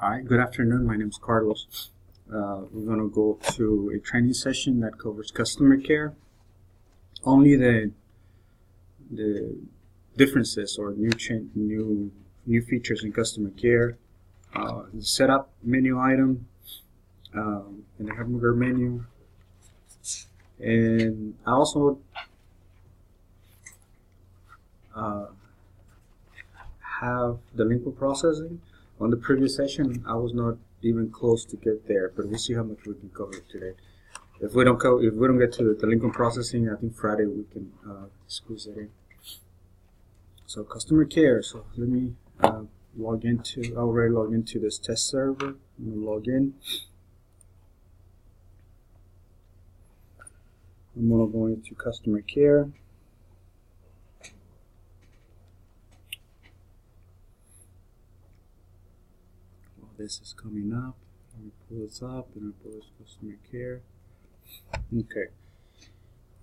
Hi, good afternoon. My name is Carlos. We're going to go to a training session that covers customer care. Only the differences or new features in customer care. The setup menu item in the hamburger menu, and I also have the link processing. On the previous session, I was not even close to get there, but we'll see how much we can cover today. If we don't get to the link processing, I think Friday we can squeeze it in. So customer care. So let me log into. I already logged into this test server. I'm gonna log in. I'm gonna go into customer care. This is coming up. Let me pull this up and I pull this customer care. Okay.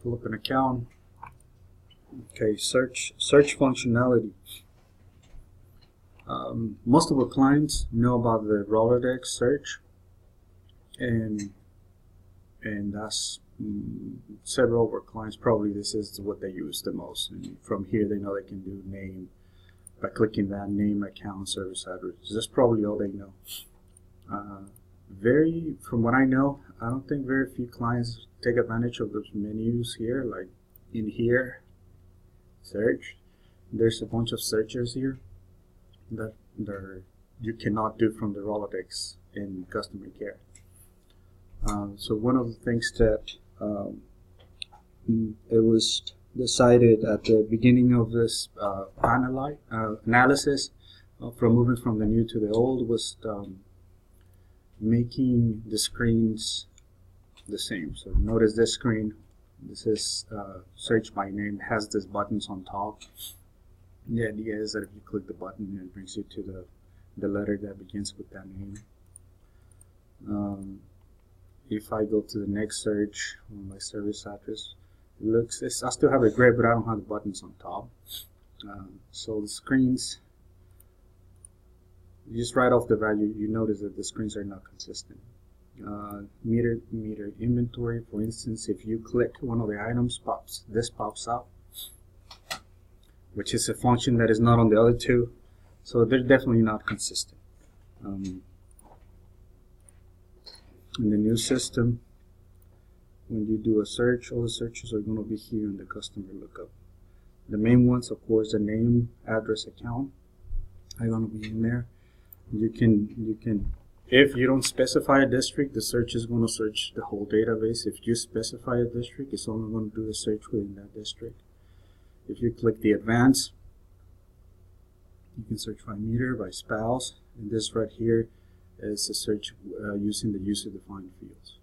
Pull up an account. Okay, search functionality. Most of our clients know about the Rolodex search, and that's several of our clients probably this is what they use the most. And from here they know they can do name. By clicking that name, account, service address. That's probably all they know. From what I know, I don't think very few clients take advantage of those menus here, like in here, search. There's a bunch of searches here that you cannot do from the Rolodex in customer care. So one of the things that it was decided at the beginning of this analysis from moving from the new to the old was making the screens the same. So notice this screen, this is search by name, has these buttons on top. The idea is that if you click the button, it brings you to the letter that begins with that name. If I go to the next search on my service address, I still have a grid, but I don't have the buttons on top. So the screens, just right off the value, you notice that the screens are not consistent. Meter inventory, for instance, if you click one of the items, this pops up, which is a function that is not on the other two. So they're definitely not consistent. In the new system, when you do a search, all the searches are going to be here in the customer lookup. The main ones, of course, the name, address, account are going to be in there. You can, if you don't specify a district, the search is going to search the whole database. If you specify a district, it's only going to do a search within that district. If you click the advanced, you can search by meter, by spouse, and this right here is a search using the user-defined fields.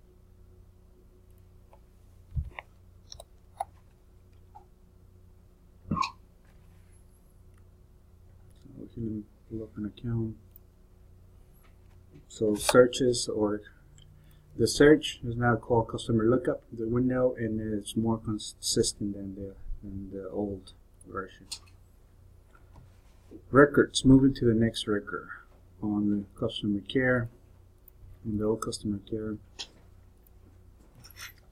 Let me pull up an account. So searches, or the search is now called customer lookup, the window, and it's more consistent than the old version. Records, moving to the next record on the customer care, in the old customer care.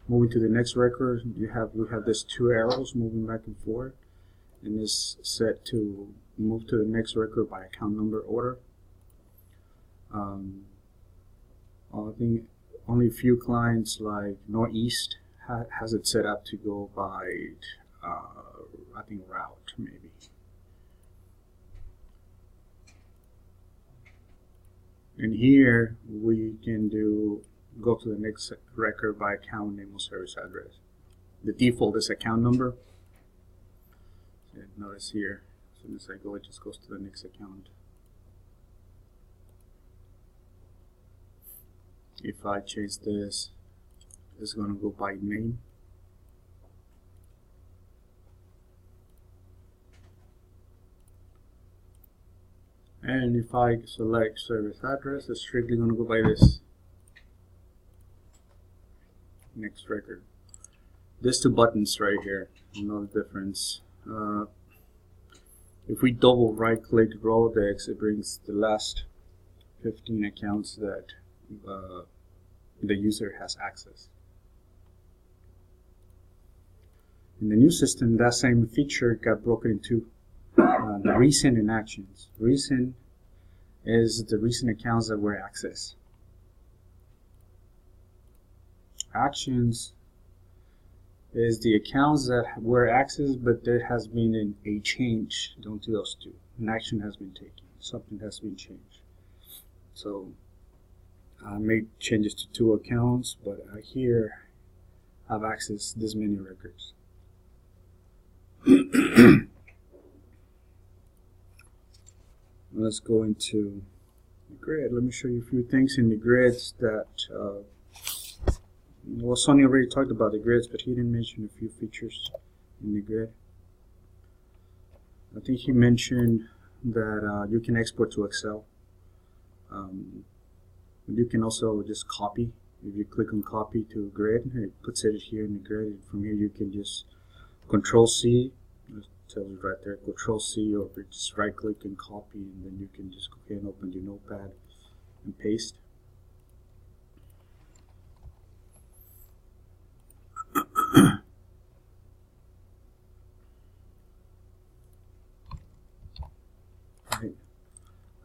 Moving to the next record, we have these two arrows moving back and forth, and it's set to move to the next record by account number order. I think only a few clients like Northeast has it set up to go by I think route maybe. And here we can go to the next record by account name or service address. The default is account number. So notice here, as soon as I go, it just goes to the next account. If I change this, it's going to go by name. And if I select service address, it's strictly going to go by this next record. These two buttons right here, no difference. If we double right click Rolodex, it brings the last 15 accounts that the user has access. In the new system, that same feature got broken into the recent and actions. Recent is the recent accounts that were accessed. Actions is the accounts that were accessed, but there has been a change done to those two. An action has been taken. Something has been changed. So I made changes to 2 accounts, but here I've accessed this many records. Let's go into the grid. Let me show you a few things in the grids that well, Sonny already talked about the grids, but he didn't mention a few features in the grid. I think he mentioned that you can export to Excel. You can also just copy. If you click on copy to a grid, it puts it here in the grid. From here you can just Control C, it tells you right there, Control C, or just right click and copy, and then you can just go ahead and open your notepad and paste.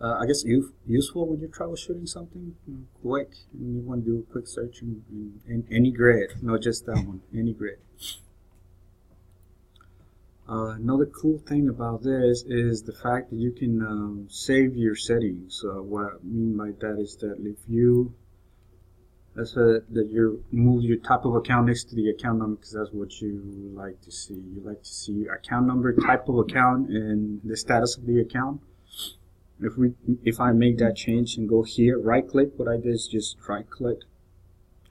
I guess useful when you're troubleshooting something quick and you want to do a quick search in any grid, not just that one, any grid. Another cool thing about this is the fact that you can save your settings. What I mean by that is that if you that you move your type of account next to the account number, because that's what you like to see. You like to see account number, type of account, and the status of the account. If I make that change and go here, right click, what I did is just right click.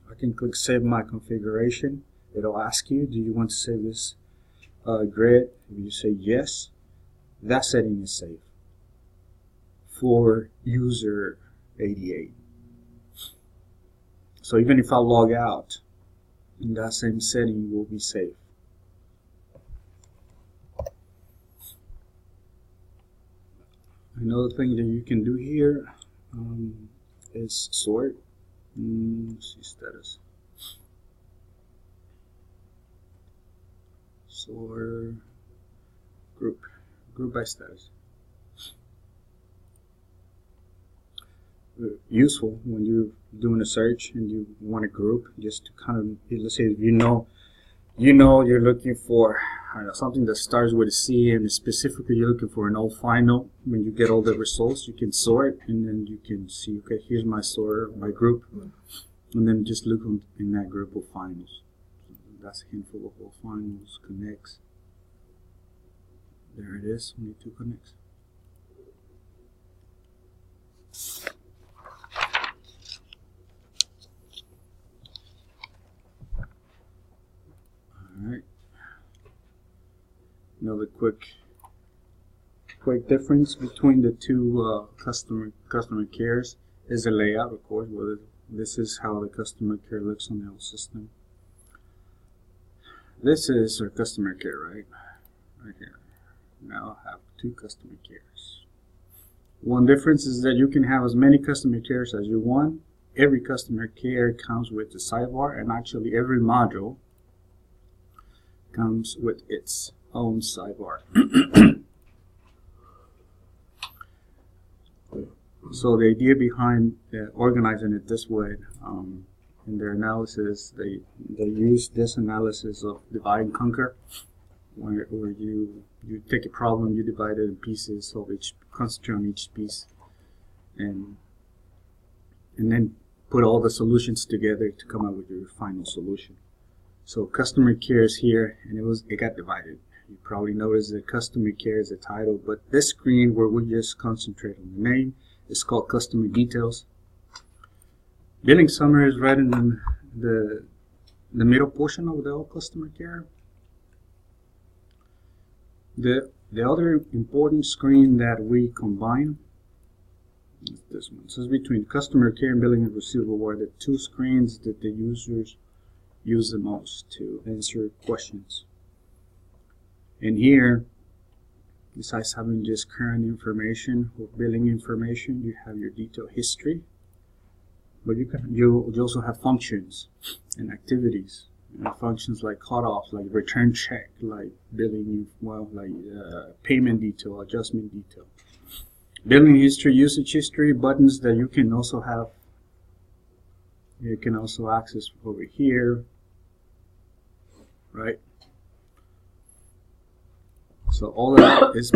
I can click save my configuration. It'll ask you, do you want to save this grid? If you say yes, that setting is saved for user 88. So even if I log out, that same setting will be saved. Another thing that you can do here is sort. Let's see status. Sort group by status. Useful when you're doing a search and you want a group, just to kind of, let's say if you know you're looking for something that starts with a C, and specifically you're looking for an old final. When you get all the results, you can sort, and then you can see, okay, here's my sort, my group, and then just look in that group of finals. So that's a handful of all finals, connects. There it is, only 2 connects. Alright. Another quick difference between the two customer cares is the layout, of course. Well, this is how the customer care looks on the whole system. This is our customer care, right here. Now I have 2 customer cares. One difference is that you can have as many customer cares as you want. Every customer care comes with the sidebar, and actually every module comes with its own sidebar. So the idea behind organizing it this way, in their analysis, they use this analysis of divide and conquer, where you take a problem, you divide it in pieces, so concentrate on each piece, and then put all the solutions together to come up with your final solution. So customer care is here, and it got divided. You probably noticed that customer care is the title, but this screen where we just concentrate on the name is called customer details. Billing summary is right in the middle portion of the whole customer care. The other important screen that we combine is this one. So it's between customer care and billing and receivable are the 2 screens that the users use the most to answer questions. And here Besides having just current information or billing information, you have your detail history. But you also have functions and activities. Functions like cutoff, like return check, like billing, payment detail, adjustment detail. Billing history, usage history, buttons that you can also have. You can also access over here, right? So all of that is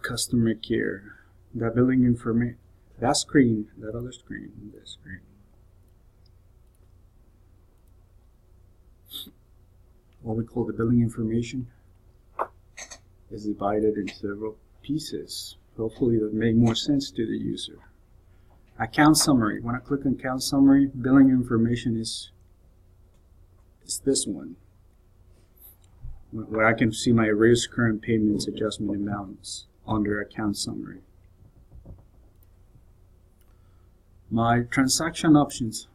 customer care. That billing information, that screen, that other screen, this screen. What we call the billing information is divided into several pieces. Hopefully that make more sense to the user. Account summary. When I click on account summary, billing information is this one, where I can see my arrears, current payments, adjustment amounts under account summary. My transaction options.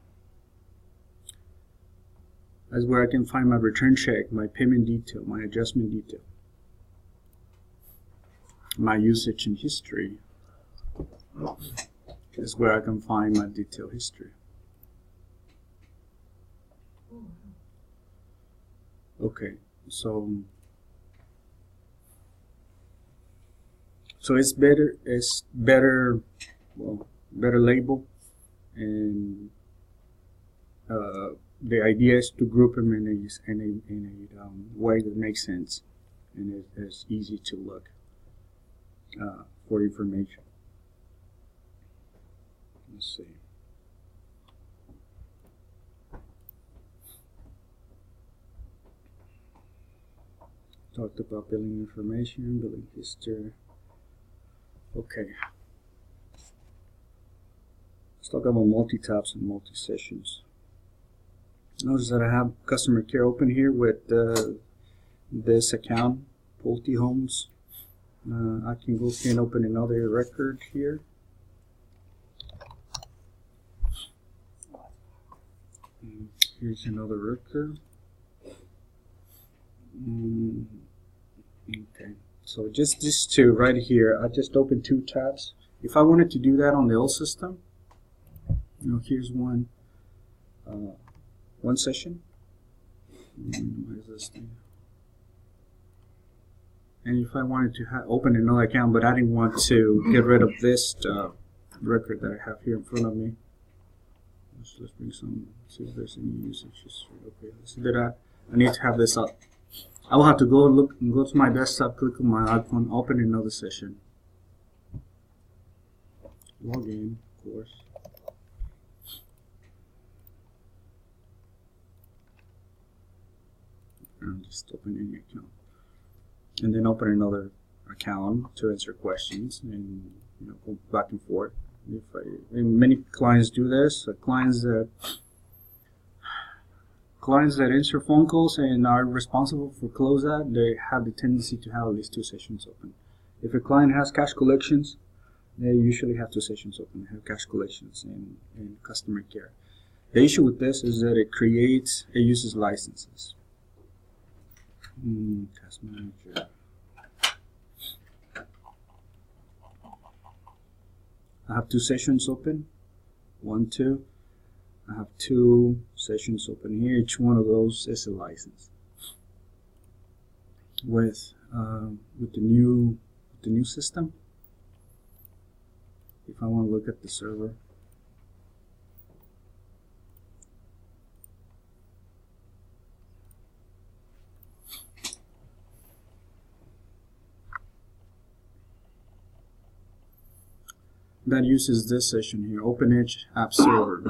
That's where I can find my return check, my payment detail, my adjustment detail, my usage and history. Is where I can find my detail history. Okay, so it's better label, and the idea is to group them in a way that makes sense and is easy to look for information. Let's see. Talked about billing information, billing history. Okay. Let's talk about multi-tabs and multi-sessions. Notice that I have customer care open here with this account, Pulte Homes. I can go and open another record here. Here's another record. Okay, so just these two right here. I just opened two tabs. If I wanted to do that on the old system, here's one session. Where's this thing? And if I wanted to open another account, but I didn't want to get rid of this record that I have here in front of me. Let's bring some, see if there's any usage history. Okay, let's see that I need to have this up. I will have to go to my desktop, click on my icon, open another session. Log in, of course. And just open any account. And then open another account to answer questions and go back and forth. Many clients do this. Clients that answer phone calls and are responsible for close that, they have the tendency to have at least two sessions open. If a client has cash collections, they usually have two sessions open. They have cash collections and customer care. The issue with this is that it uses licenses. Task manager. I have two sessions open. 1, 2. I have two sessions open here. Each one of those is a license. With the new system, if I want to look at the server, that uses this session here, OpenEdge App Server,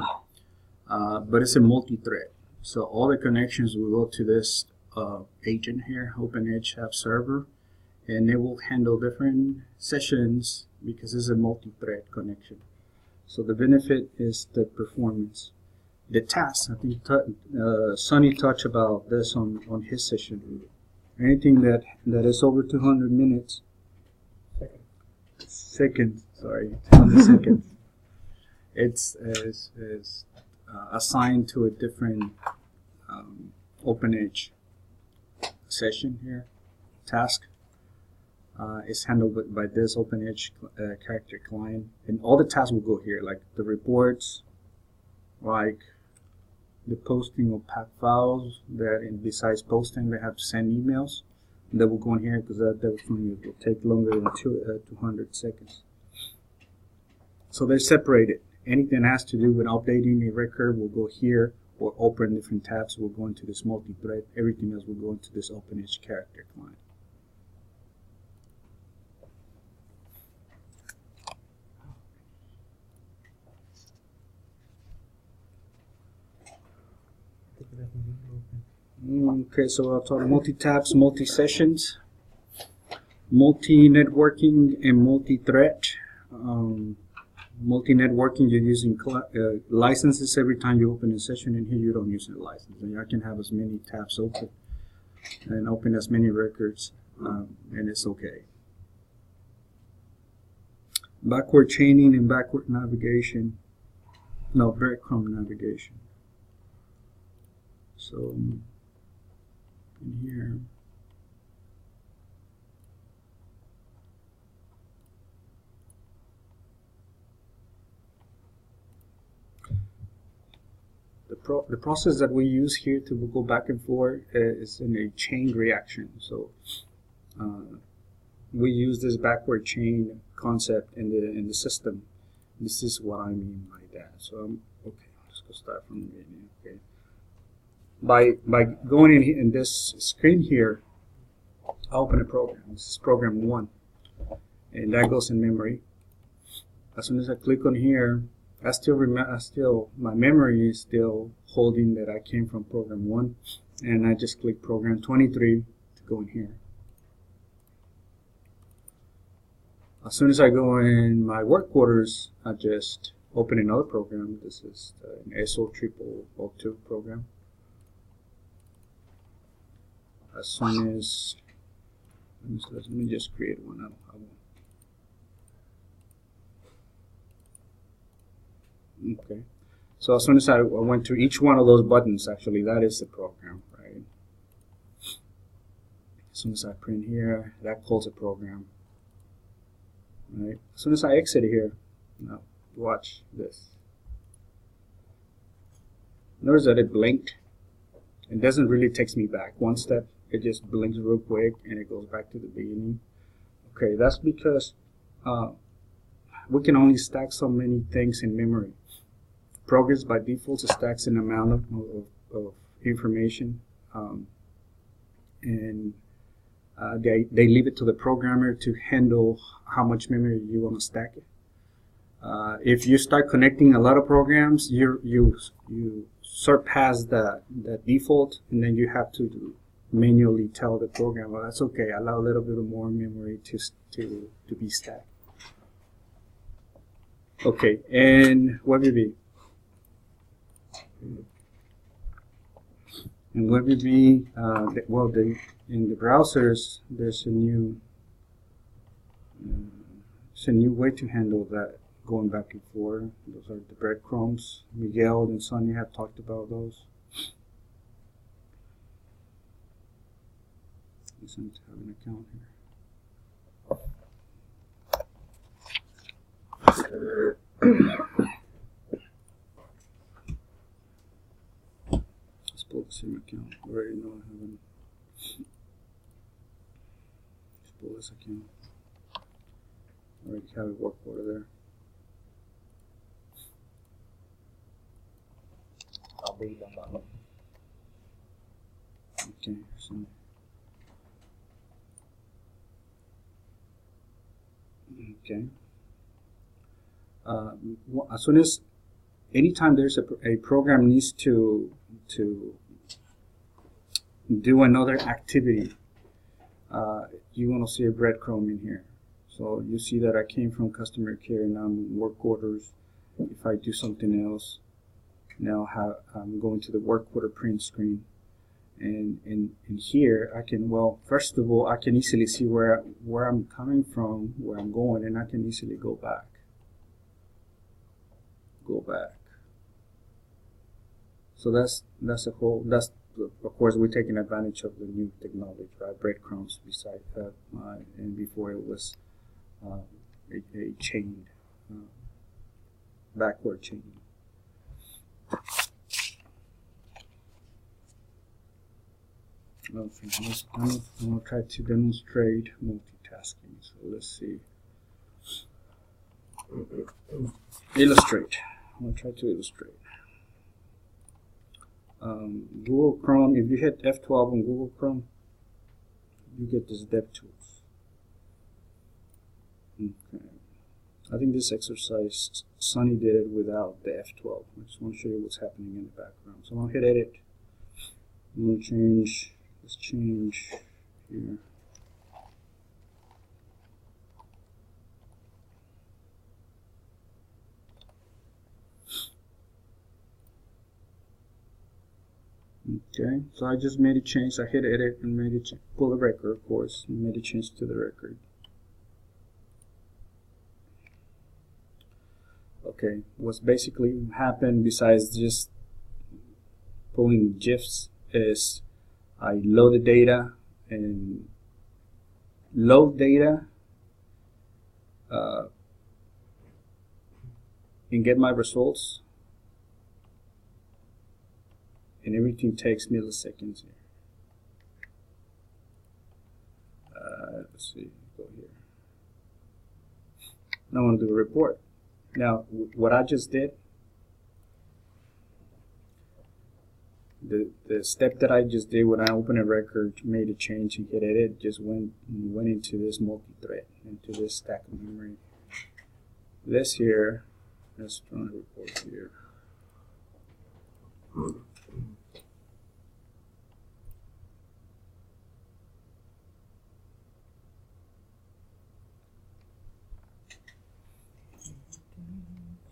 but it's a multi-thread. So all the connections will go to this agent here, OpenEdge App Server, and it will handle different sessions because it's a multi-thread connection. So the benefit is the performance. The tasks, I think Sonny touched about this on his session. Anything that is over 200 minutes, seconds, sorry, 200 seconds, it's assigned to a different OpenEdge session here, task. is handled by this OpenEdge character client, and all the tasks will go here, like the reports, like the posting of pack files. That, and besides posting, they have to send emails. That will go in here because that definitely will take longer than 200 seconds. So they're separated. Anything that has to do with updating a record will go here, or open different tabs will go into this multi-thread. Everything else will go into this OpenEdge character client. Okay, so I'll talk multi-tabs, multi-sessions, multi-networking, and multi-thread. Multi-networking, you're using licenses every time you open a session, and here you don't use a license. And I can have as many tabs open and open as many records, and it's okay. Backward chaining and backward navigation. No, breadcrumb navigation. So in here, the process that we use here to go back and forth is in a chain reaction. So we use this backward chain concept in the system. This is what I mean by that. So okay, let's go start from the beginning. Okay. By going in this screen here, I open a program. This is program 1, and that goes in memory. As soon as I click on here, I still remember. My memory is still holding that I came from program 1, and I just click program 23 to go in here. As soon as I go in my work quarters, I just open another program. This is an SO0002 program. As soon as, let me just create one. I don't have one. Okay. So as soon as I went to each one of those buttons, actually, that is the program, right? As soon as I print here, that calls a program. Right? As soon as I exit here, now watch this. Notice that it blinked. It doesn't really take me back one step. It just blinks real quick and it goes back to the beginning. Okay, that's because we can only stack so many things in memory. Progress by default stacks an amount of information, and they leave it to the programmer to handle how much memory you want to stack it. If you start connecting a lot of programs, you surpass the default, and then you have to manually tell the program, well, that's okay, allow a little bit more memory to be stacked. Okay, and WebDB. And WebDB, well, in the browsers, there's a new way to handle that, going back and forth. Those are the breadcrumbs. Miguel and Sonia have talked about those. I just need to have an account here. Let's pull the same account. I already know I have one. Let's pull this account. I already have a work order there. I'll be done. Okay, so okay. As soon as anytime there's a program needs to do another activity, you want to see a breadcrumb in here. So you see that I came from customer care and I'm in work orders. If I do something else, now I'm going to the work order print screen, and in here I can, well, first of all, I can easily see where I'm coming from, where I'm going, and I can easily go back. So that's of course, we're taking advantage of the new technology, right? Breadcrumbs beside and before it was a chain, backward chain. Okay, I'm gonna try to demonstrate multitasking. So let's see. Illustrate. I'm gonna try to illustrate. Google Chrome. If you hit F12 on Google Chrome, you get this DevTools. Okay. I think this exercise, Sonny did it without the F12. I just want to show you what's happening in the background. So I'm gonna hit Edit. I'm gonna change. Let's change here. Okay, so I just made a change. I hit Edit and made it pull the record, of course, and made a change to the record. Okay, what's basically happened besides just pulling GIFs is I load the data and and get my results, and everything takes milliseconds here. Let's see, go here. Now I want to do a report. Now, what I just did, the step that I just did when I opened a record, made a change and hit edit, just went into this multi-thread, into this stack of memory. This here, let's run a report here.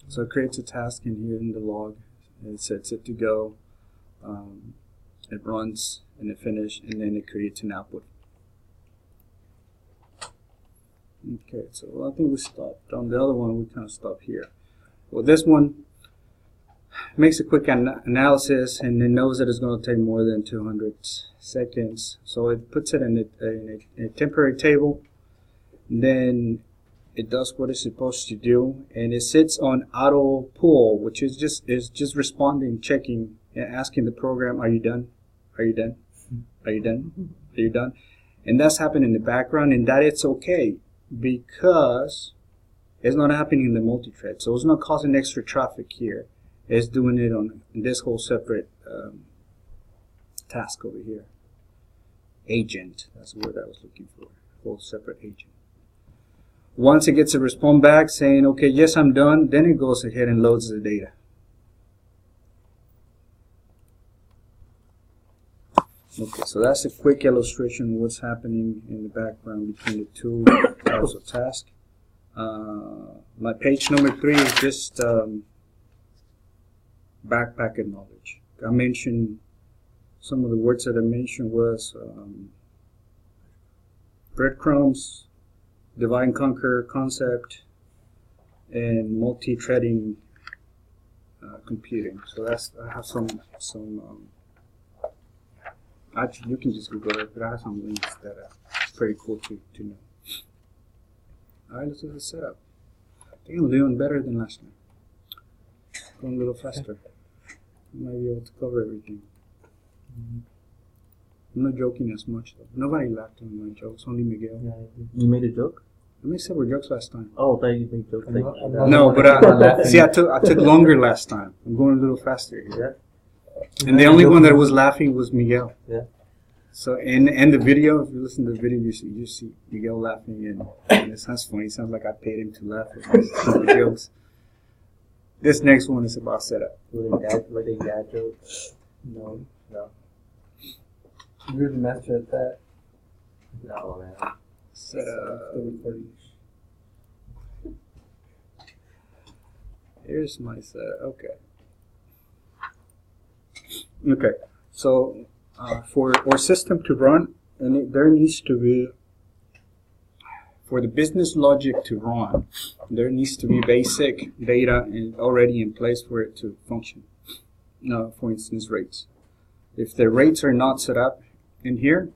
So it creates a task in here in the log. It sets it to go. It runs and it finishes, and then it creates an output. Okay, so I think we stopped. On the other one, we kind of stopped here. Well, this one makes a quick analysis, and it knows that it's going to take more than 200 seconds. So it puts it in a temporary table. Then it does what it's supposed to do, and it sits on auto pull, which is just responding, checking, and asking the program, "Are you done? Are you done? Are you done? Are you done?" And that's happening in the background, and that it's okay because it's not happening in the multi-thread, so it's not causing extra traffic here. It's doing it on this whole separate task over here. Agent, that's the word I was looking for. Whole separate agent. Once it gets a response back saying, okay, yes, I'm done, then it goes ahead and loads the data. Okay, so that's a quick illustration of what's happening in the background between the two types of tasks. My page number 3 is just backpacket knowledge. I mentioned some of the words that I mentioned was breadcrumbs, divide and conquer concept, and multi-threading computing. So that's, I have some actually you can just Google it, but I have some links that are pretty cool to know. Alright, let's do the setup. I think I'm doing better than last time. Going a little faster. Might be able to cover everything. I'm not joking as much though. Nobody laughed at my jokes, only Miguel. Yeah, you made a joke? I made several jokes last time. Oh, I thought you made jokes. No, but see, I took longer last time. I'm going a little faster here. Yeah. And the only one that was laughing was Miguel. Yeah. So in the video, if you listen to the video, you see Miguel laughing, and it sounds funny. It sounds like I paid him to laugh at my stupid jokes. This next one is about setup. Were they dad jokes? No. No. You're the master at that. No, man. Setup. The recording. Here's my setup. Okay. Okay. So for our system to run, and there needs to be, for the business logic to run, there needs to be basic data already in place for it to function. For instance, rates. If the rates are not set up in here,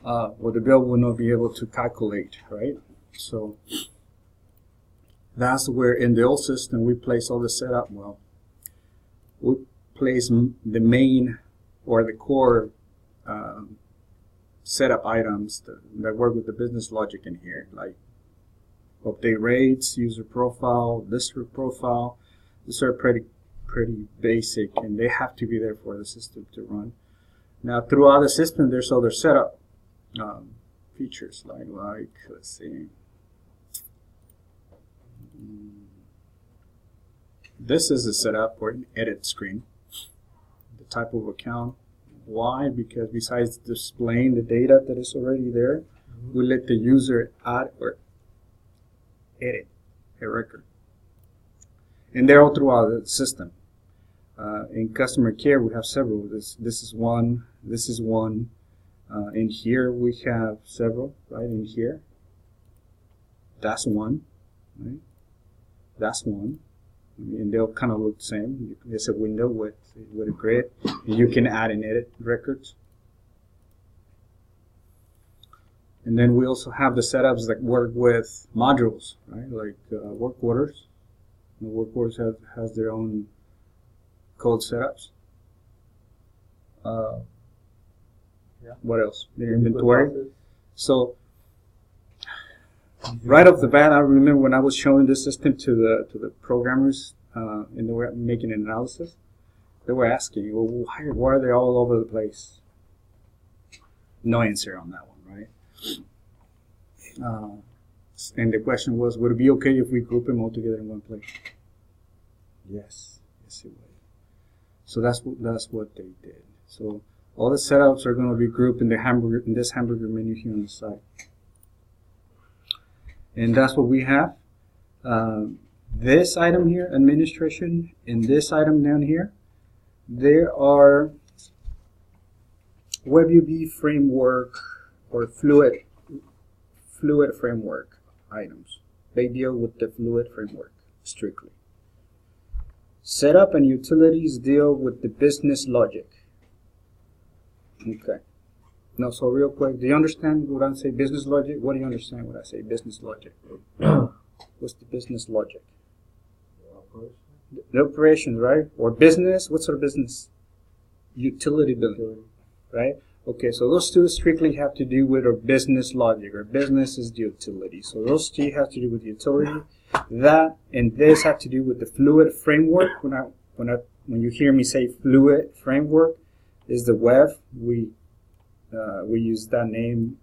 well, the bill will not be able to calculate, right? So that's where in the old system we place all the setup. Well, we place the main or the core setup items that work with the business logic in here, like update rates, user profile, lister profile. These are pretty basic, and they have to be there for the system to run. Now, throughout the system, there's other setup features like let's see. This is a setup or an edit screen. The type of account. Why? Because besides displaying the data that is already there, we let the user add or edit a record. And they're all throughout the system. In customer care, we have several. This is one. This is one. In here, we have several. Right in here. That's one. Right. That's one. And they'll kind of look the same. There's a window with a grid. And you can add and edit records. And then we also have the setups that work with modules, right? Like work orders. The work orders has their own code setups. What else? Their inventory. So right off the bat, I remember when I was showing this system to the programmers and they were making an analysis, they were asking, well, why are they all over the place? No answer on that one, right? And the question was, would it be okay if we group them all together in one place? Yes, yes it would. So that's what they did. So all the setups are going to be grouped in this hamburger menu here on the side. And that's what we have. This item here, administration, and this item down here, there are WebUV framework or fluid framework items. They deal with the fluid framework strictly. Setup and utilities deal with the business logic. Okay. Now, so real quick, do you understand what I say business logic? What do you understand when I say business logic? What's the business logic? The operations, right? Or business, what sort of business? Utility billing, right? Okay, so those two strictly have to do with our business logic. Our business is the utility. So those two have to do with utility. That and this have to do with the fluid framework. When you hear me say fluid framework, is the web. We use that name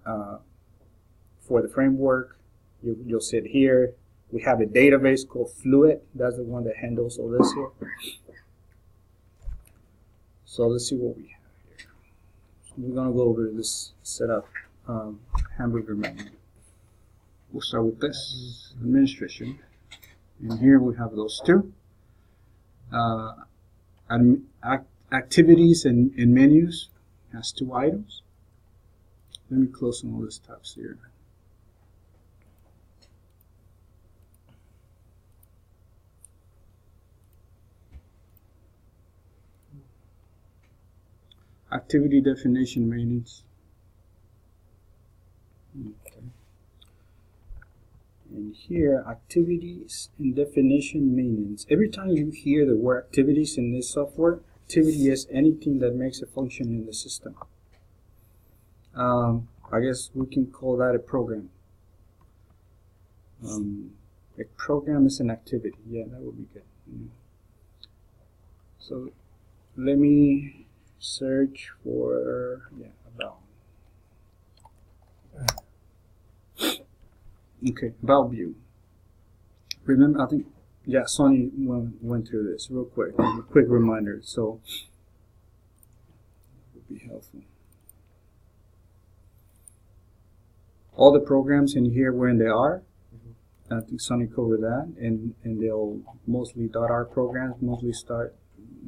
for the framework. You'll see it here. We have a database called Fluid. That's the one that handles all this here. So let's see what we have here. So we're going to go over this setup hamburger menu. We'll start with this, administration. And here we have those two. Activities and menus has two items. Let me close some of these tabs here. Activity definition maintenance. Okay. And here, activities and definition maintenance. Every time you hear the word activities in this software, activity is anything that makes a function in the system. I guess we can call that a program. A program is an activity. Yeah, that would be good. So let me search for about. Okay, about view. Remember, I think Sonny went through this real quick. A quick reminder. So that would be helpful. All the programs in here where they are. I think Sonny covered that, and they'll mostly .R programs mostly start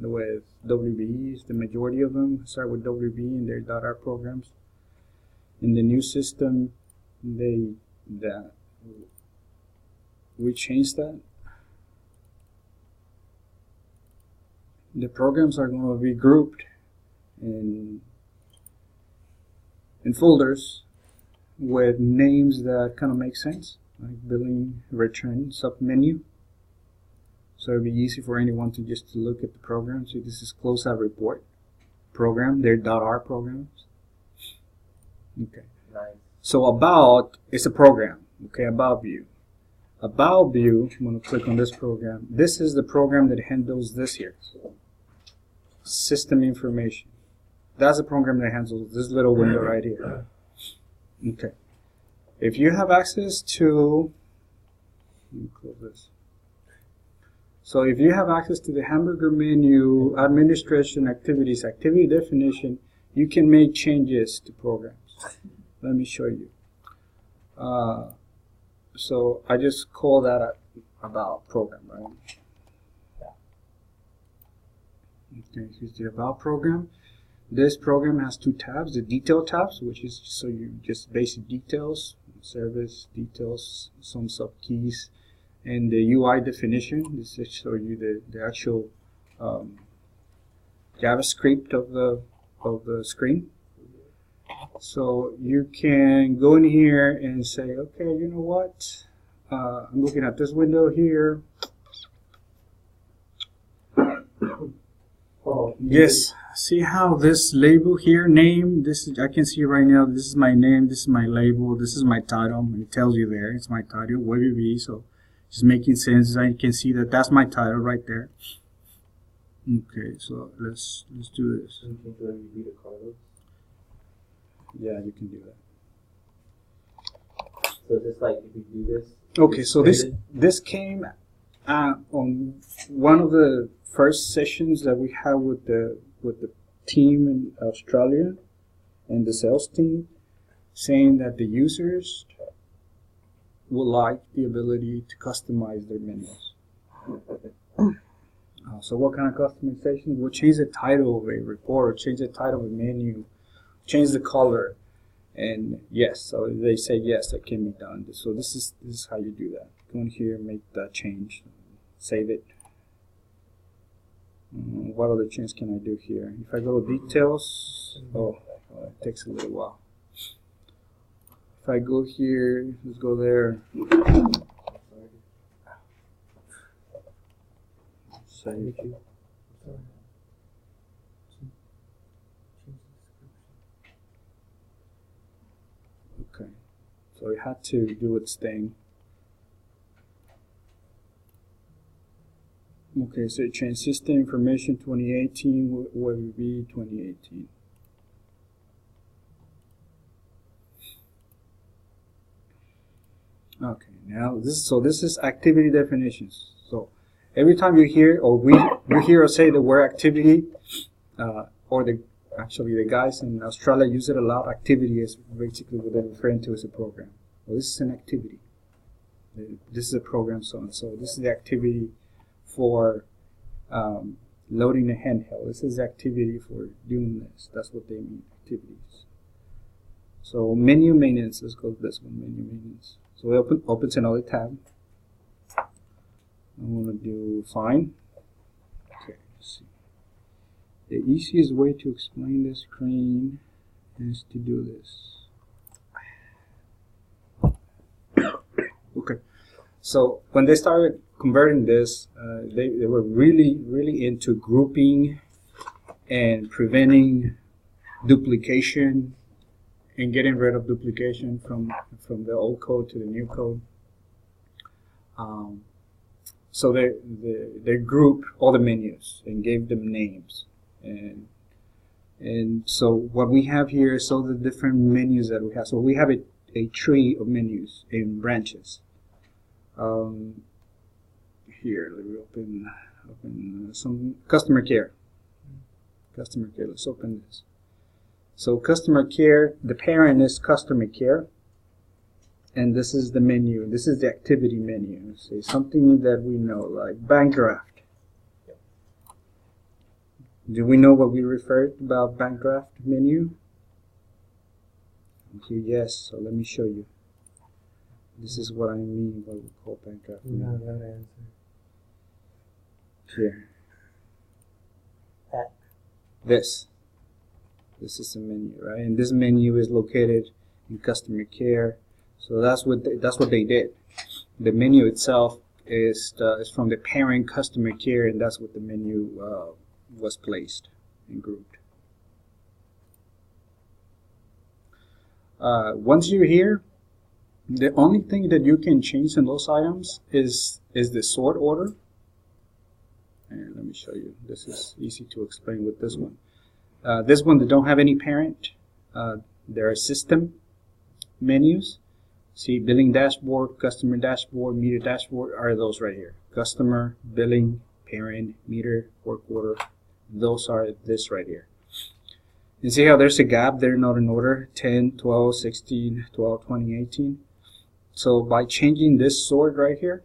with WBEs. The majority of them start with WB and their .R programs. In the new system, we changed that. The programs are going to be grouped in folders with names that kind of make sense, like billing, return, submenu. So it'll be easy for anyone to just look at the program. So this is closeout report program. They're .r programs. Okay. Nice. So about is a program. Okay, about view. About view, I'm going to click on this program. This is the program that handles this here. System information. That's the program that handles this little window right here. Okay. If you have access to, let me close this. So if you have access to the hamburger menu, administration, activities, activity definition, you can make changes to programs. Let me show you. So I just call that a about program, right? Okay, here's the about program. This program has two tabs, the detail tabs, which is so you just basic details, service details, some sub keys, and the UI definition. This is show you the actual JavaScript of the screen. So you can go in here and say, okay, you know what? I'm looking at this window here. Oh, Yes. See how this label here, name, this is, I can see right now, this is my name, this is my label, this is my title. It tells you there, it's my title, WebV, so it's making sense. I can see that that's my title right there. Okay, so let's do this. You can do it, to Carlos. Yeah, you can do that. So is this like if you do this? Okay, so this came on one of the first sessions that we had with the team in Australia and the sales team, saying that the users would like the ability to customize their menus. So what kind of customization? We'll change the title of a report, or change the title of a menu, change the color, and yes, so they say yes, that can be done. So this is how you do that. Go in here, make that change, save it. What other change can I do here? If I go to details, it takes a little while. If I go here, let's go there. Save. Okay, so it had to do its thing. Okay, so it changed system information 2018, WebV 2018. Okay, now this is activity definitions. So every time you hear or you hear us say the word activity, or actually the guys in Australia use it a lot. Activity is basically what they're referring to as a program. Well, this is an activity. This is a program, so and so. This is the activity for loading a handheld. This is the activity for doing this. That's what they mean, activities. So menu maintenance. Let's go to this one, menu maintenance. So it opens another tab. I'm going to do fine. Okay, let's see. The easiest way to explain the screen is to do this. Okay, so when they started converting this, they were really into grouping and preventing duplication and getting rid of duplication from the old code to the new code. So they grouped all the menus and gave them names, and so what we have here is all the different menus that we have. So we have a tree of menus in branches. Here, let me open some customer care. Customer care. Let's open this. So customer care, the parent is customer care, and this is the menu. This is the activity menu. Say something that we know, like bank draft. Do we know what we referred about bank draft menu? Okay, yes. So let me show you. This is what I mean by what we call bank draft menu. No, that answer. Here. This. This is a menu, right? And this menu is located in customer care. So that's what they did. The menu itself is from the parent customer care, and that's what the menu was placed and grouped. Once you're here, the only thing that you can change in those items is the sort order. And let me show you. This is easy to explain with this one. This one, they don't have any parent. There are system menus. See, billing dashboard, customer dashboard, meter dashboard are those right here. Customer, billing, parent, meter, work order. Those are this right here. You see how there's a gap there, not in order, 10, 12, 16, 12, 20, 18. So by changing this sort right here,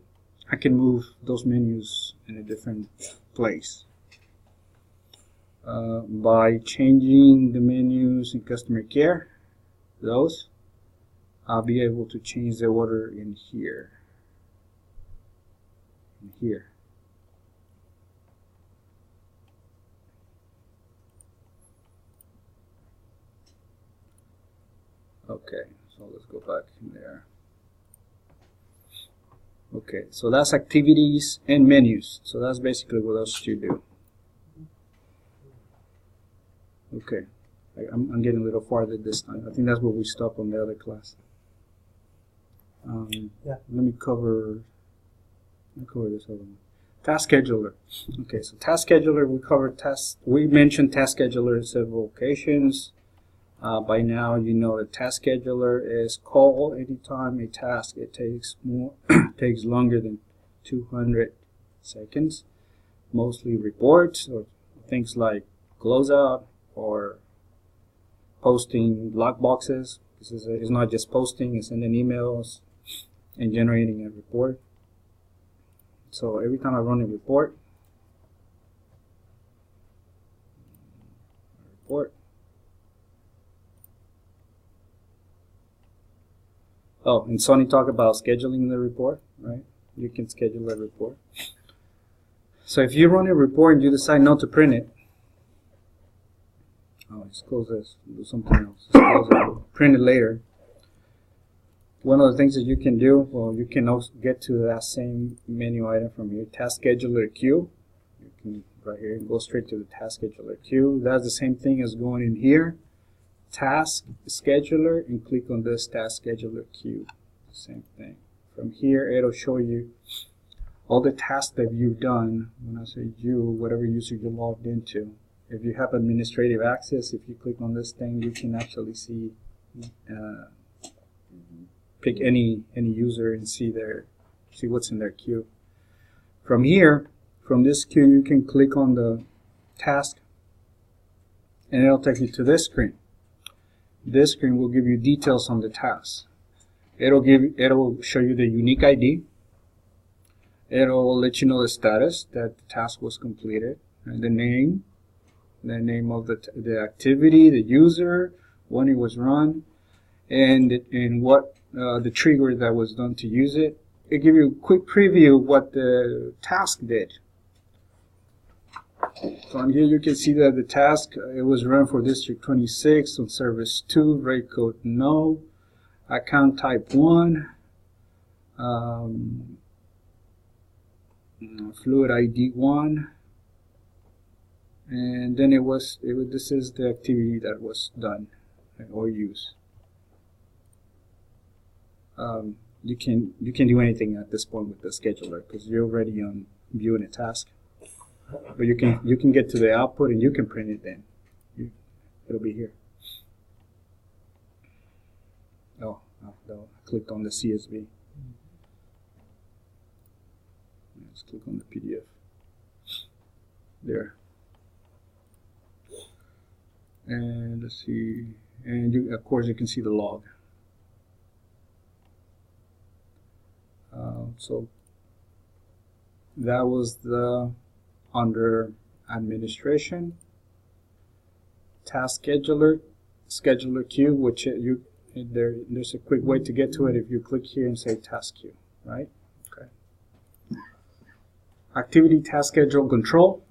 I can move those menus in a different place. By changing the menus in customer care, those, I'll be able to change the order in here. In here. Okay, so let's go back in there. Okay, so that's activities and menus. So that's basically what those two do. Okay, I'm getting a little farther this time. I think that's where we stopped on the other class. Yeah. Let me cover this other one. Task scheduler. Okay, so task scheduler, we covered task. We mentioned task scheduler in several occasions. By now, you know the task scheduler is call anytime a task it takes takes longer than 200 seconds. Mostly reports or things like closeout or posting log boxes. It's not just posting; it's sending emails and generating a report. So every time I run a report. Oh, and Sonny talked about scheduling the report, right? You can schedule a report. So if you run a report and you decide not to print it, let's close this, do something else. Let's close it, print it later. One of the things that you can do, well, you can also get to that same menu item from here, task scheduler queue. You can right here go straight to the task scheduler queue. That's the same thing as going in here. Task scheduler and click on this task scheduler queue. Same thing. From here, it'll show you all the tasks that you've done. When I say you, whatever user you logged into. If you have administrative access, if you click on this thing, you can actually see, pick any user and see what's in their queue. From here, from this queue, you can click on the task, and it'll take you to this screen. This screen will give you details on the task. It'll show you the unique ID. It'll let you know the status that the task was completed, and the name of the activity, the user, when it was run, and what the trigger that was done to use it. It gives you a quick preview of what the task did. So on here you can see that the task, it was run for district 26 on service 2, rate code no, account type 1, fluid ID 1, and then this is the activity that was done or used. You can do anything at this point with the scheduler because you're already on viewing a task. But you can get to the output and you can print it then. It'll be here. Oh, I clicked on the CSV. Let's click on the PDF. There. And let's see. And of course you can see the log. So that was the under administration, task scheduler queue, which there's a quick way to get to it if you click here and say task queue, right? Okay. Activity task schedule control.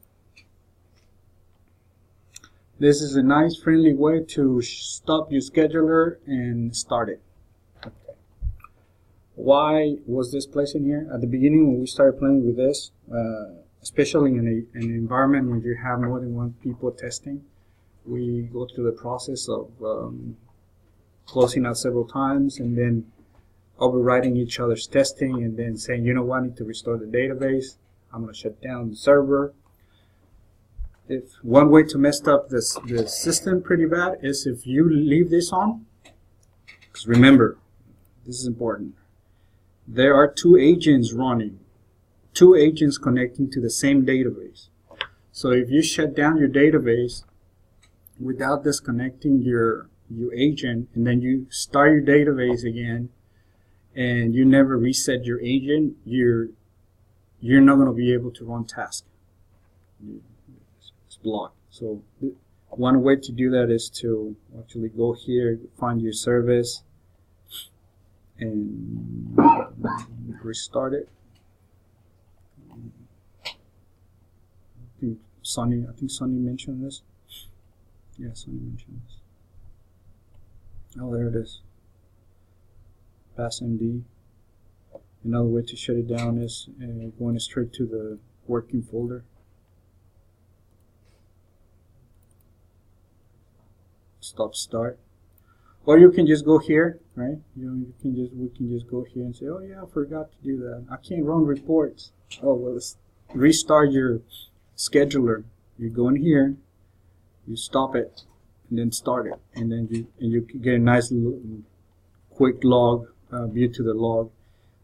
This is a nice friendly way to stop your scheduler and start it. Okay. Why was this placed in here? At the beginning when we started playing with this, especially in an environment where you have more than one people testing, we go through the process of closing out several times and then overriding each other's testing and then saying, you know what, I need to restore the database. I'm going to shut down the server. If one way to mess up the system pretty bad is if you leave this on, because remember, this is important. There are two agents running, two agents connecting to the same database. So if you shut down your database without disconnecting your agent and then you start your database again and you never reset your agent, you're not going to be able to run tasks. It's blocked. So one way to do that is to actually go here, find your service, and restart it. I think Sonny mentioned this. Yeah, Sonny mentioned this. Oh, there it is. Pass MD. Another way to shut it down is going straight to the working folder. Stop start. Or you can just go here, right? We can just go here and say, oh yeah, I forgot to do that. I can't run reports. Oh well, let's restart your scheduler. You go in here, you stop it, and then start it, and then you get a nice little quick log view to the log.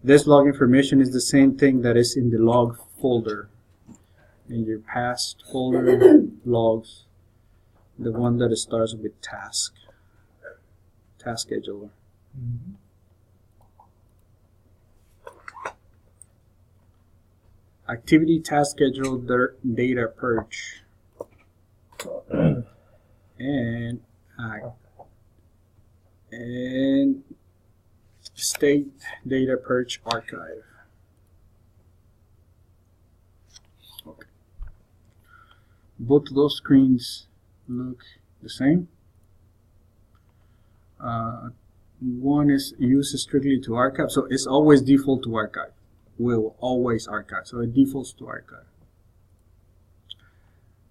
This log information is the same thing that is in the log folder, in your past folder logs, the one that starts with task scheduler. Mm-hmm. Activity task schedule data purge and state data purge archive. Okay. Both of those screens look the same. One is used strictly to archive, so it's always default to archive. Will always archive, so it defaults to archive.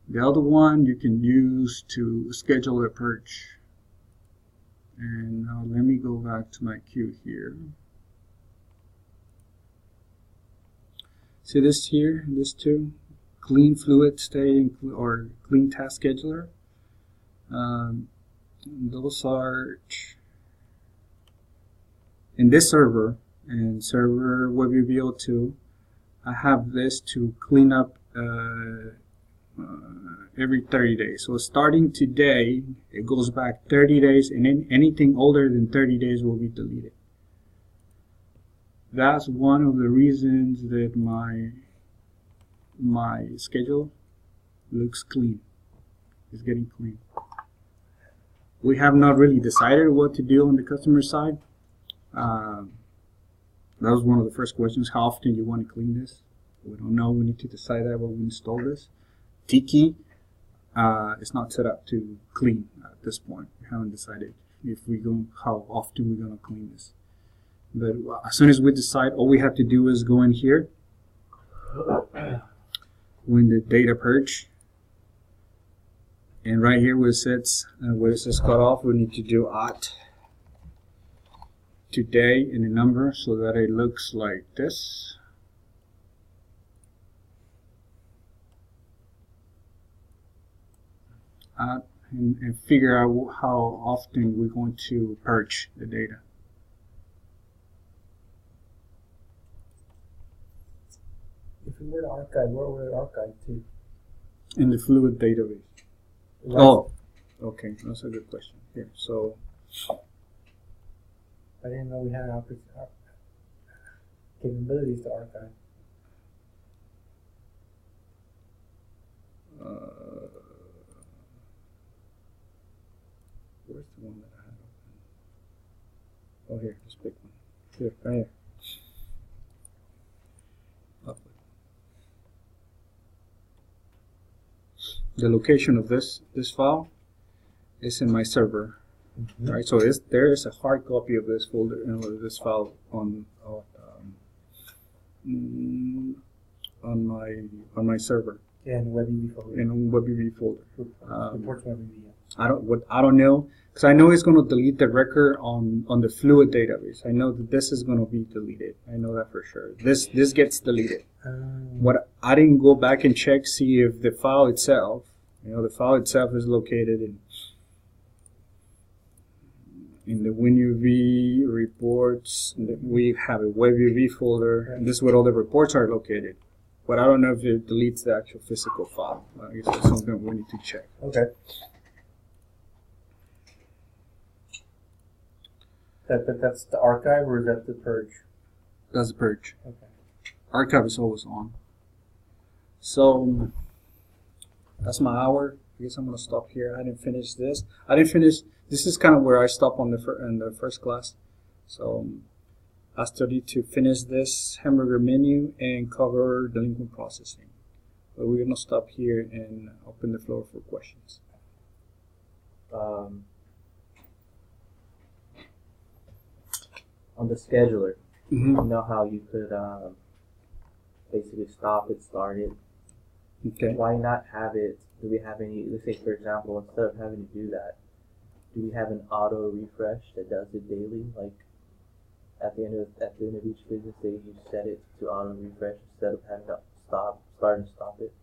The other one you can use to schedule a purge. And now let me go back to my queue here. See this here, this two, clean fluid state or clean task scheduler. Those are in this server and server WebUBO2. I have this to clean up every 30 days. So starting today, it goes back 30 days, and anything older than 30 days will be deleted. That's one of the reasons that my schedule looks clean. It's getting clean. We have not really decided what to do on the customer side. That was one of the first questions. How often you want to clean this? We don't know. We need to decide that when we install this. Tiki is not set up to clean at this point. We haven't decided how often we're going to clean this. But as soon as we decide, all we have to do is go in here when the data purge, and right here where it says cut off, we need to do at today in a number so that it looks like this. And figure out how often we're going to purge the data. If we were to archive, where would it archive to? In the fluid database. Right. Oh, okay, that's a good question. Here, so I didn't know we had capabilities to archive. Where's the one that I had open? Oh, here, this big one. Here, right here. The location of this file is in my server, right? So there is a hard copy of this folder, this file on my server Yeah, in WebUV folder. in WebUV folder. Reports WebUV. I don't know, because I know it's going to delete the record on the fluid database. I know that this is going to be deleted. I know that for sure. This gets deleted. What I didn't go back and check, see if the file itself, the file itself is located in the WinUV reports. We have a WebUV folder, and this is where all the reports are located. But I don't know if it deletes the actual physical file. I guess that's something we need to check. Okay. That's the archive, or is that the purge? That's the purge. Okay. Archive is always on. So that's my hour. I guess I'm gonna stop here. I didn't finish this. This is kind of where I stopped on in the first class. So I studied to finish this hamburger menu and cover delinquent processing. But we're gonna stop here and open the floor for questions. On the scheduler, Mm-hmm. you know how you could basically stop it, start it. Okay. Why not have it? Do we have any? Let's say, for example, instead of having to do that, do we have an auto refresh that does it daily? Like at the end of each business day, you set it to auto refresh instead of having to start and stop it.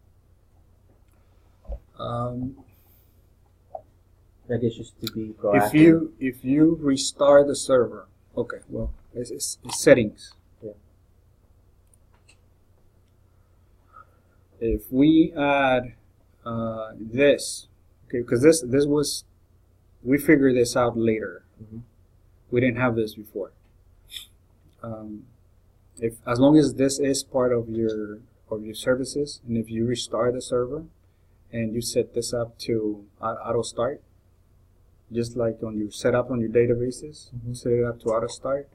I guess just to be proactive. If you restart the server, okay, well, it's settings. Yeah. If we add this, okay, because this was, we figured this out later. Mhm. We didn't have this before. If as long as this is part of your services, and if you restart the server and you set this up to auto start, just like on your setup on your databases, set it up to auto start.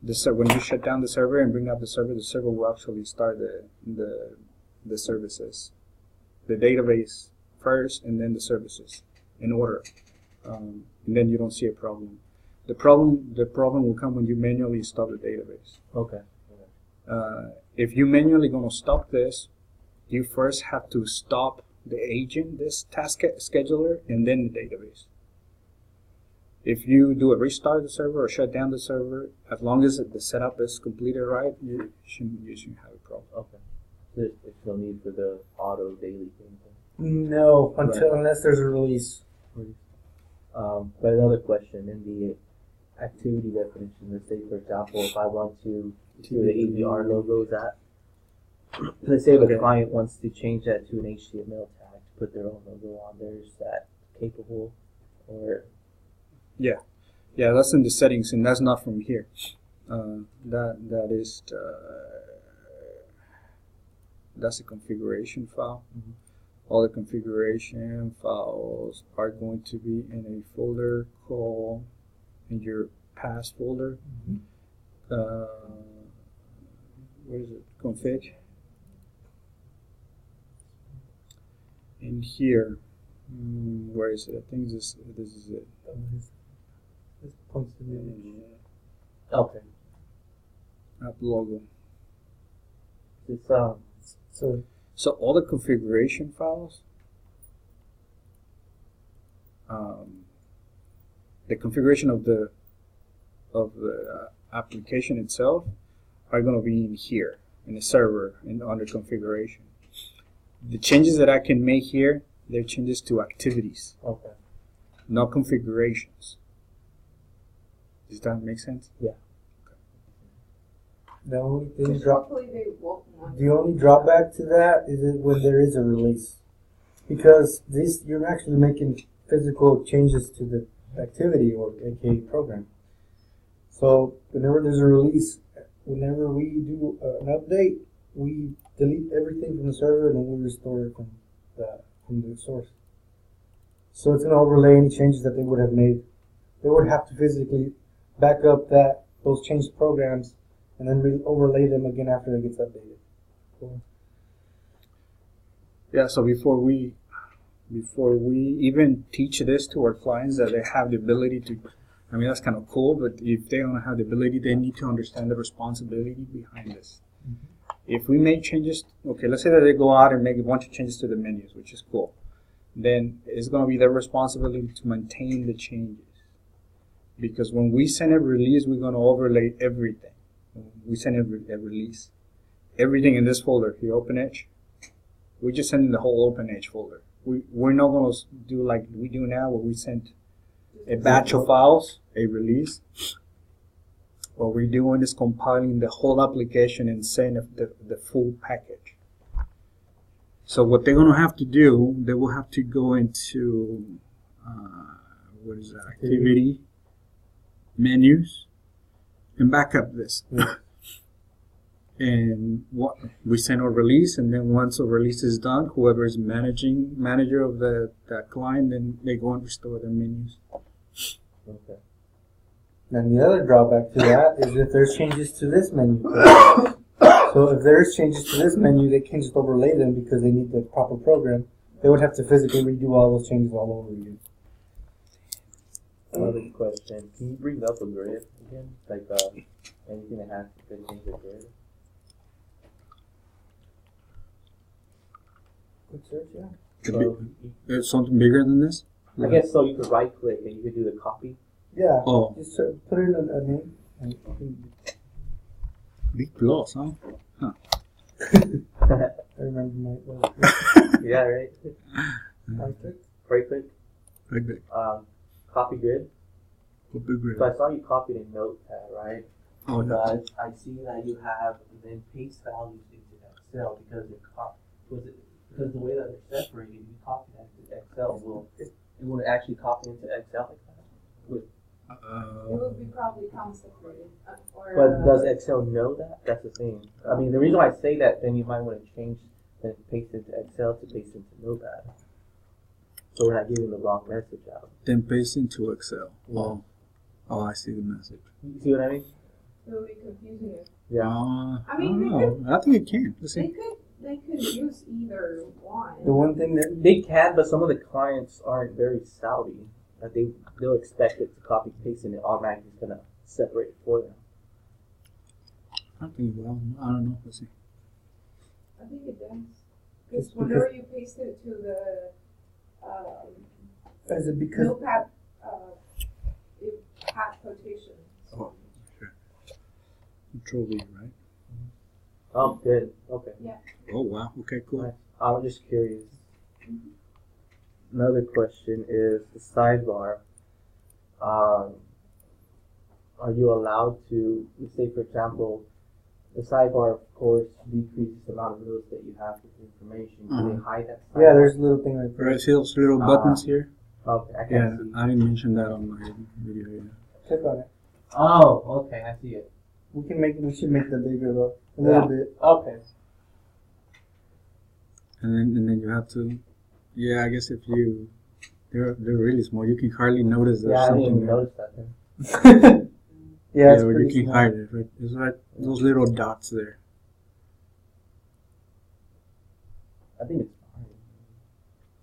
When you shut down the server and bring up the server will actually start the services, the database first, and then the services in order, and then you don't see a problem. The problem will come when you manually stop the database. Okay. If you manually gonna stop this, you first have to stop the agent, this task scheduler, and then the database. If you do a restart of the server or shut down the server, as long as the setup is completed right, you shouldn't have a problem. Okay. There's no need for the auto daily thing. No, unless there's a release. But another question in the activity definition. Let's say, for example, if I want to see where the ABR logo is at. Let's say the client wants to change that to an HTML tag to put their own logo on there. Is that capable? Or yeah, that's in the settings, and that's not from here. That is that's a configuration file. Mhm. All the configuration files are going to be in a folder called in your past folder. Where is it? Config. In here, where is it? I think this is it. This points to the image. okay, App logo. it's So all the configuration files, the configuration of the application itself are going to be in here in the server and under configuration. The changes that I can make here, they're changes to activities, okay. not configurations. Does that make sense? The only thing Hopefully they won't want the only drawback to that is when there is a release, because you're actually making physical changes to the activity or aka program. So whenever there's a release, whenever we do an update, we delete everything from the server and then we restore it from the source. So it's going to overlay any changes that they would have made. They would have to physically back up those changed programs and then overlay them again after it gets updated. Yeah, so before we before we even teach this to our clients, that they have the ability to, I mean, that's kind of cool, but if they don't have the ability, they need to understand the responsibility behind this. If we make changes, okay, let's say that they go out and make a bunch of changes to the menus, which is cool. Then it's going to be their responsibility to maintain the changes. Because when we send a release, we're going to overlay everything. We send a release. Everything in this folder here, OpenEdge, we just send in the whole OpenEdge folder. We're not going to do like we do now, where we send a batch of files, a release. What we're doing is compiling the whole application and send the full package. So what they're going to have to do, they will have to go into, what is that, activity, menus, and back up this. And what we send a release, and then once a release is done, whoever is manager of that client, then they go and restore their menus. Okay. And the other drawback to that is if there's changes to this menu. So if there's changes to this menu, they can't just overlay them because they need the proper program. They would have to physically redo all those changes all over again. Another question. Can you bring up a grid again? Like anything that has to change the grid? Good search, yeah. So, It's something bigger than this? I guess so. You could right click and you could do the copy. Yeah. Oh. Just put in a name. And Big plus, huh? I remember my. Yeah, right. Right click. Right click. Like that. Copy grid. What big grid? So I saw you copied in Notepad, right? Oh, no. But I see that you have then paste values into Excel because because the way that they're separated, you copy that to Excel. It will actually copy into Excel like that. It would be probably consecrated. But does Excel know that? That's the thing. I mean, the reason why I say that, then you might want to change the paste into Excel to paste into Notepad. So we're not giving the wrong message out. Then paste into Excel. Wow. Oh, I see the message. You see what I mean? It would be confusing if. Yeah. I mean, I think it can. Let's see. they could use either one. The one thing that They can, but some of the clients aren't very savvy. That they'll expect it to copy paste and it automatically is gonna separate it for them. I think, well, I don't know. Let's see. I think it does. Because whenever you paste it to the is it because notepad, it had quotations. Oh, sure. Control V, right? Oh, good. Okay. Oh, wow. Okay, cool. Nice. I was just curious. Another question is the sidebar. Are you allowed to, let's say for example, the sidebar of course decreases the amount of real estate you have with information. Can they hide that sidebar? yeah, there's a little thing right there. Right, see those little buttons here? Okay, I Yeah, can see. I didn't mention that on my video here. Click on it. Oh, okay, I see it. We should make that bigger though. A Yeah. little bit. Okay. And then you have to, yeah, I guess if they're really small, you can hardly notice there's Yeah, I didn't something even there. notice that then. Yeah, it's where you pretty can small. hide it, right? It's right, those little dots there. I think it's fine.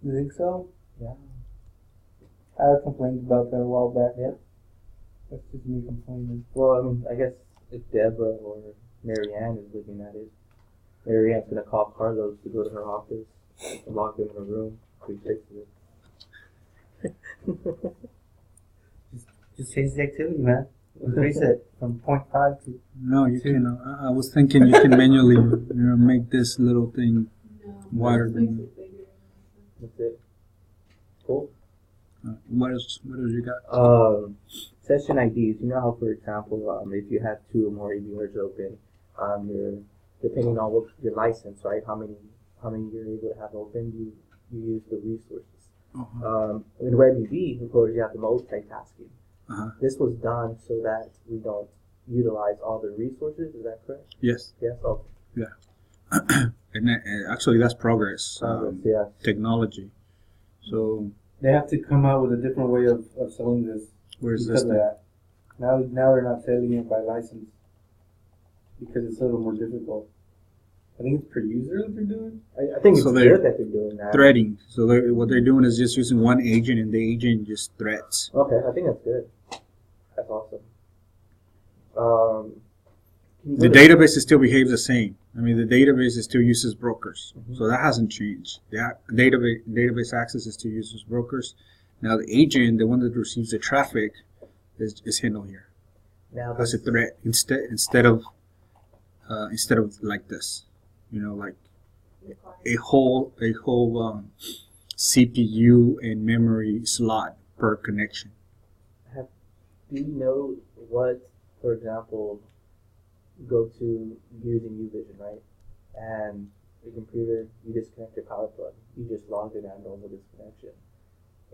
You think so? Yeah. I complained about that a while back. Yeah. That's just me complaining. Well, I mean, I guess if Deborah or Marianne is looking at it, Marianne's gonna call Carlos to go to her office and lock him in a room to fix it. Just change the activity, man. Increase it from 0.5 to. No, you can. I was thinking you can manually, make this little thing No, wider it makes than. it bigger. That's it. Cool. What else you got? Session IDs. You know how, for example, if you have 2 or more ABRs open, you're depending on what your license, right? How many you're able to have open, you use the resources. In WebEV, of course, you have the multitasking. This was done so that we don't utilize all the resources. Is that correct? Yes. Yes. Okay. Yeah. And actually, that's progress. Yeah. Technology. So They have to come out with a different way of selling this. where's Because this of thing? that. Now they're not selling it by license because it's a little more difficult. I think it's per user that they're doing. I think it's So they're good that they're doing that. threading. So what they're doing is just using one agent, and the agent just threads. Okay, I think that's good. That's awesome. Can you The go to- database still behaves the same. I mean, the database still uses brokers, Mhm. so that hasn't changed. The database access still uses brokers. Now the agent, the one that receives the traffic, is handled here now as a this, thread instead of like this, like a whole CPU and memory slot per connection. do you know what, for example, go to using UVision, right? And the computer, you disconnect your power plug. You just logged in at normal disconnection.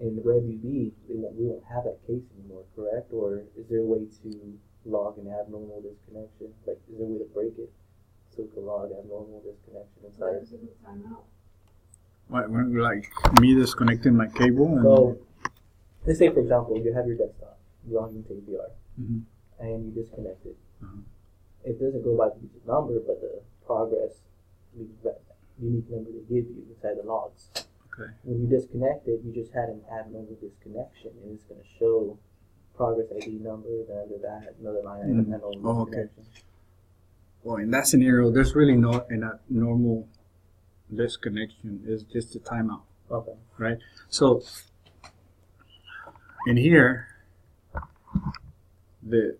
In the WebUV, we won't have that case anymore, correct? Or is there a way to log an abnormal disconnection? Like, is there a way to break it so we can log abnormal disconnection Like, inside? it's a good timeout. When like me disconnecting my cable and So, let's say, for example, you have your desktop, you log into APR, Mhm. and you disconnect it. Uh-huh. It doesn't go by the user number, but the progress, that unique number they give you inside the logs. Okay. When you disconnect it, you just had an abnormal disconnection, and it's going to show progress ID number, then under that, another line item, abnormal Oh, okay. disconnection. Well, in that scenario, there's really no a normal disconnection. It's just a timeout. Okay. Right? So in here, the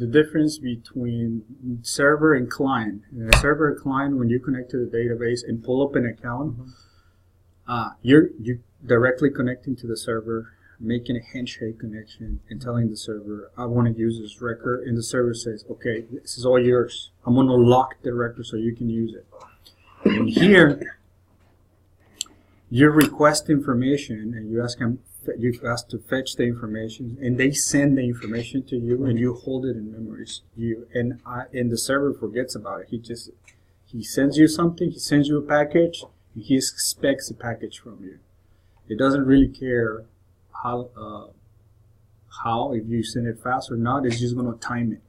difference between server and client. In a server and client, when you connect to the database and pull up an account, you're directly connecting to the server, making a handshake connection, and telling the server, I want to use this record, and the server says, okay, this is all yours. I'm going to lock the record so you can use it. And here, you request information, and you ask to fetch the information, and they send the information to you, and you hold it in memories. And the server forgets about it. He sends you something. He sends you a package. And he expects a package from you. It doesn't really care how if you send it fast or not. It's just gonna time it.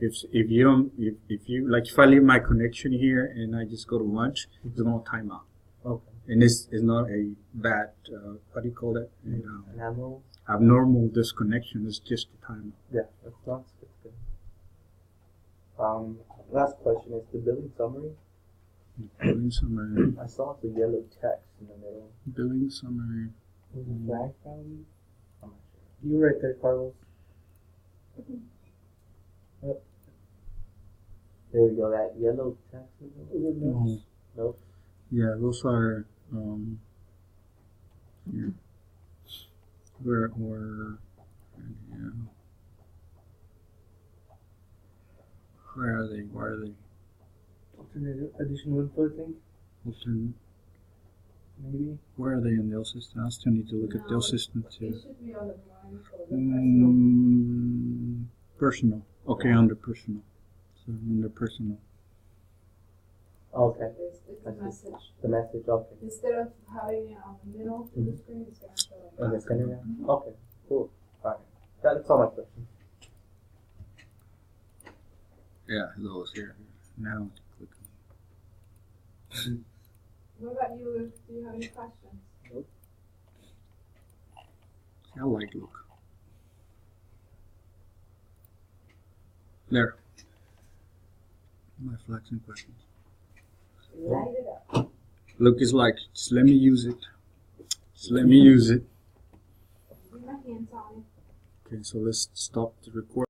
If you like, if I leave my connection here and I just go to lunch, it's gonna time out. Okay. And this is not a bad, what do you call that? An abnormal? Abnormal disconnection. It's just a timeout. Yeah, that's good. Last question is the billing summary. Billing summary. I saw the yellow text in the middle. Billing summary. Flag probably. I'm not sure. You right there, Carlos. Yep. There we go. That yellow text in the middle. Oh, Nope. yeah, those are here. Where yeah. Where are they? Where are they? Alternate additional info thing, Alternate. maybe. Where are they in the system? I still need to look at the No, system It too. should be on the line for the personal. Personal. Okay, under personal. So under personal. Okay. It's a message. The message. Okay. Instead of having it on the middle of the screen, it's going to show In the like center now? Okay. Cool. Alright. That's all my questions. Yeah, those here. Now click. What about you? Do you have any questions? I like look. There. My flags and questions. Light it up. Look is like, just let me use it. Just let me use it. Put my hands on it. Okay, so let's stop the recording.